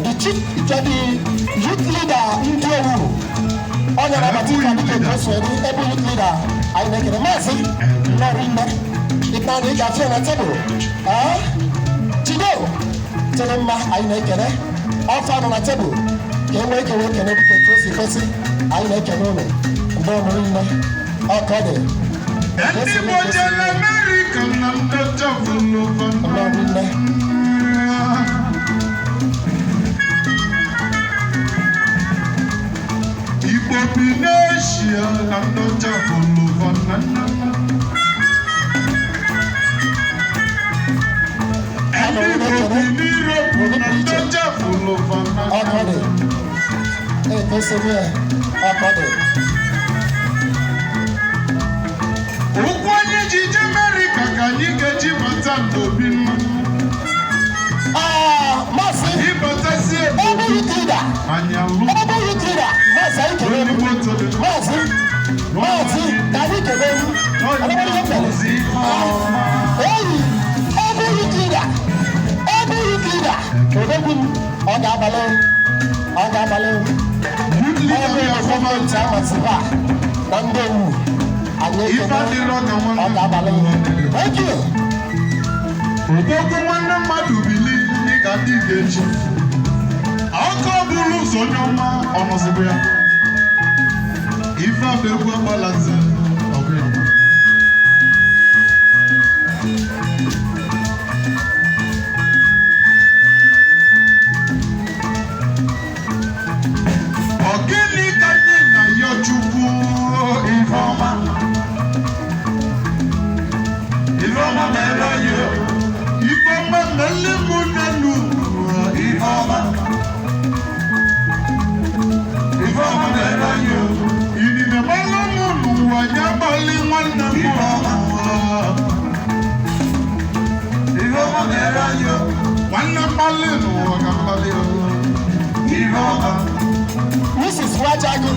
The chief, the youth leader in Kyowu. On your Abatika, the youth leader. I make a mercy. No rimmer. It now need a friend at table. Chido. Tell him I make it. All found on a table. Can't wake and work and everything. Tracy, I make a moment. Don't rimmer. All called it. And the modern American, I'm not talking over. Population, I'm not talking over. And the population, I'm not talking over. Hey, listen here. Ukwenye jiji America kanyike jimatando binu. Masi. Ibatasi. Obu yutida. Anyalu. Obu yutida. Masi ikebe. Masi. Dani ikebe. Anabali yopele. Hey. Obu yutida. Obu Oga bale. Obu yutida masiba. Nandewu. Thank you. Mrs. Wajago,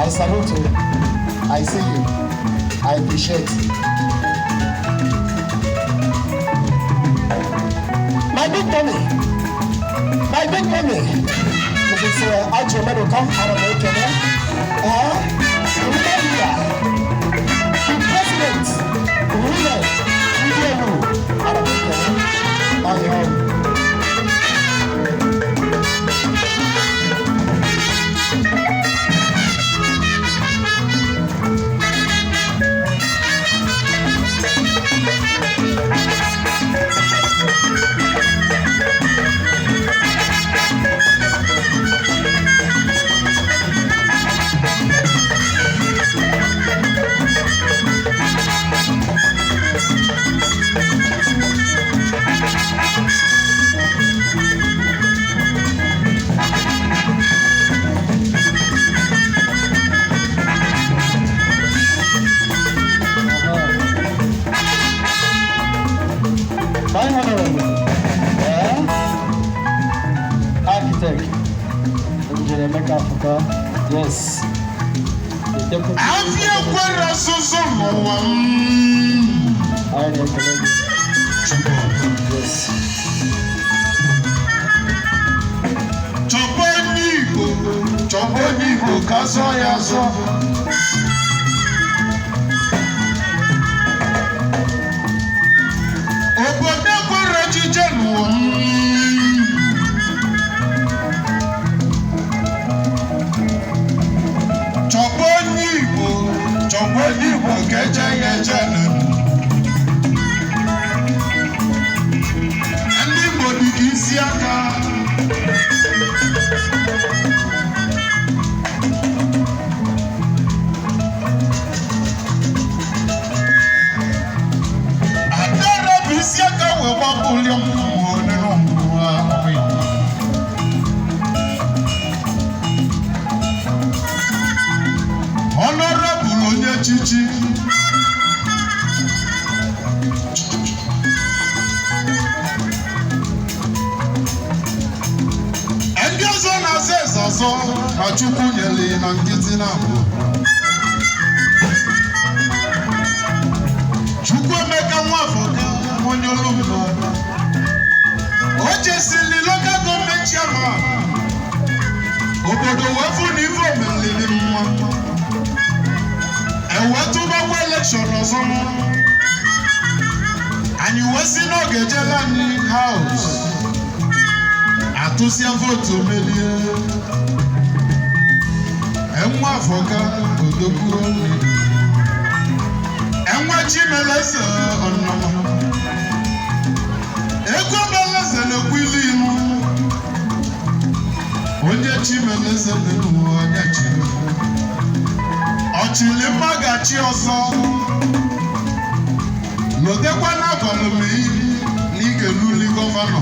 I salute you. I see you. I appreciate you. My big mommy. This is Ajo Medo come out of the Kenya. The president, the leader, out of the Kenya. Architect, Engineer Mecca Africa, yes. Yes. Chobonigo, Kasoyaso. Obodo kwere chiche n'ụwa. ọzọ ka Chukwu nyere na nkịtị na mbụ. Chukwuemeka Nwafọka onye Olumba o jesili local government chairman obodo wefu na ife omelili mma ewetụbakwa election ọzọ anyị wesi n'oge jela anyị house atụsịa votu omelie Nwafọka odogwu Chimeleze ọnọma ego Meleze na-ekwu ilu ilu onye Chimeleze na-ekwu onye chiri ọchịlimma ga-achị ọzọ lotekwa n'abalị ma iyi na ị ga-eluli gọvanọ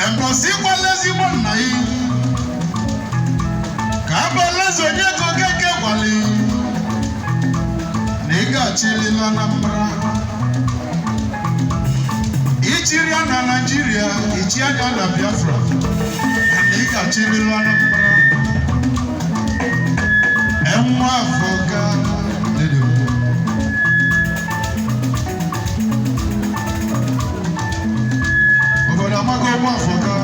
embosi kwala ezigbo nna ya ka Abaleze onye ego keke gwali na ị ga-achịlila na mbara ichiri ya na Naịjirịa ichi anya na Biafra na ị ga-achịlila na mbara Nwafọka obodo amaghị Nwafọka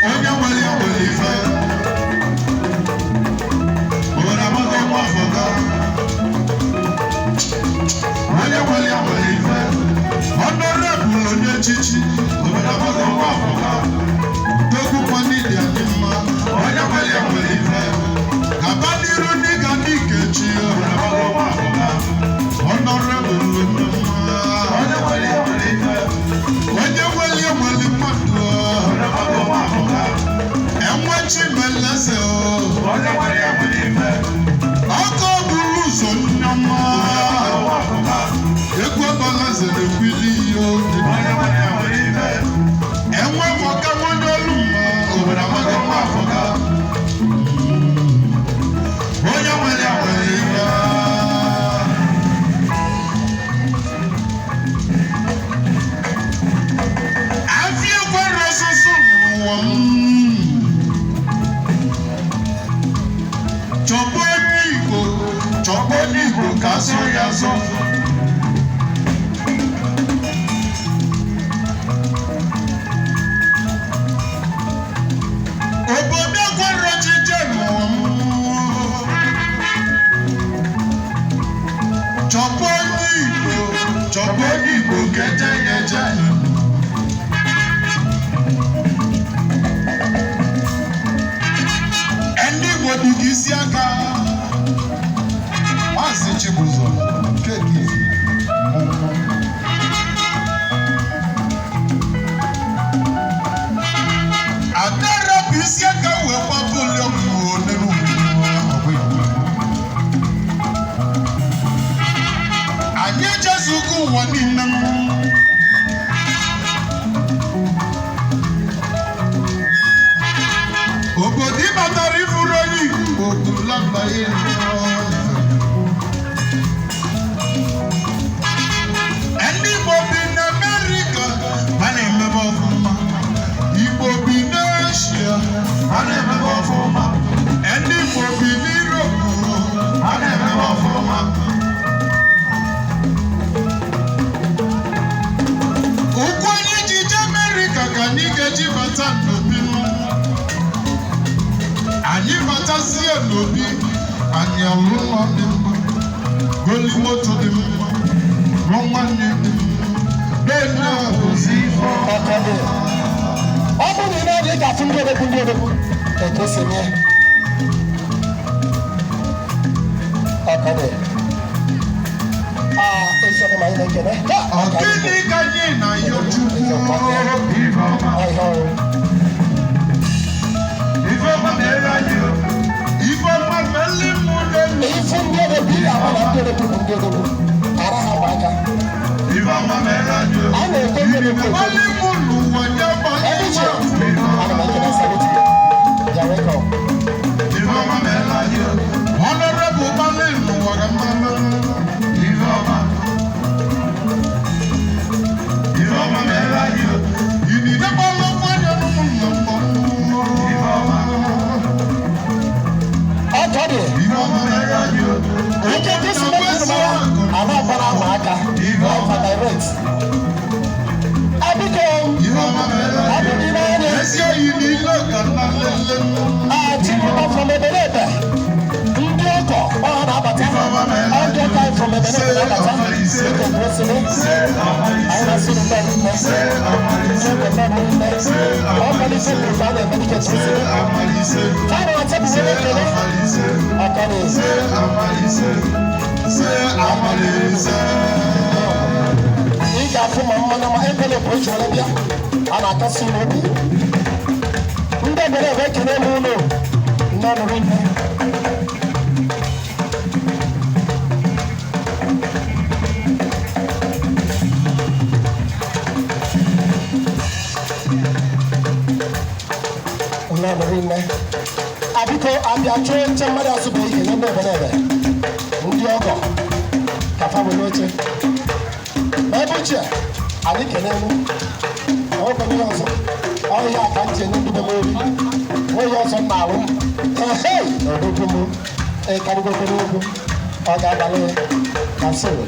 onye nwere ife obodo amaghị Nwafọka onye nwere ife honorable onye echichi obodo amaghị Nwafọka tokwukwa n'ịdị adị mma onye nwere ife gaba n'iru ndị ga ndị Ikechi obodo amaghị Nwafọka honorable onye mma onye nwere ife onye nwere mmadụ enwe Chimeleze ọkọ buru ụzọ nneọma egwu Abaleze na-ekwu ili ihe enwe Nwafọka onye Olumba obodo amaghị Nwafọka onye nwere ife afie kwere ọsụsụ n'ụwa chọba onye Igbo ka asọ ya azọ obodo kwere ọchịchị n'ụwa chọba onye Igbo ka eje ya eje ndị Igbo dị gị isi aka Maazị Chibuzọ keki Adara bụ isi aka wee gbapụli ọmụmụ n'elu anyị ejezugo ụwa niile obodo ịbatara ifuru onye Igbo obodo mbaye ndị Igbo bi n'Amerika a na-emebe ọfụma Igbo bi n'Asia a na-emebe ọfụma ndị Igbo bi n'Europe a na-emebe ọfụma ụkwụ anyị ji je Amerika ka anyị ga-eji bata n'obi anyị batazie n'obi anyị alụ ụlọ dị mma goli moto dị mma rụọ nwanne dị mma ozi ife ọ bụrụ na ị ga-atụ ndị odogwu egosi nye ọkọdị eziokwu ma anyị na-ekele gịnị ka anyị na ya Chukwu Ifeọma mere anyị Ifeọma meli mụ n'elu ife ndị odogwu ị ga-ahụ na ndị odogwu bụ ndị odogwu ara ha gba aka Ifeọma mere anyị a na-ekwe ndị odogwu meli mụ n'ụwa nye Ifeọma mere anyị Honorable meli n'ụwa ga mmanụ Ifeọma Abiko. From the Benebe. Ndioko. Oh, Nabata. Audio time from the Benebe. Nabata. I was in the Abiko abia chwe chamada asubu ike nende benebe. Ndiogo. Kafabu noche. Mebuche. Ali kenemu. Opa ni yoso. Ya kanche nundu bemori. Yoso nalu. Hey! Odukumu. Karigo kurugu. Oga bale. Kasuru.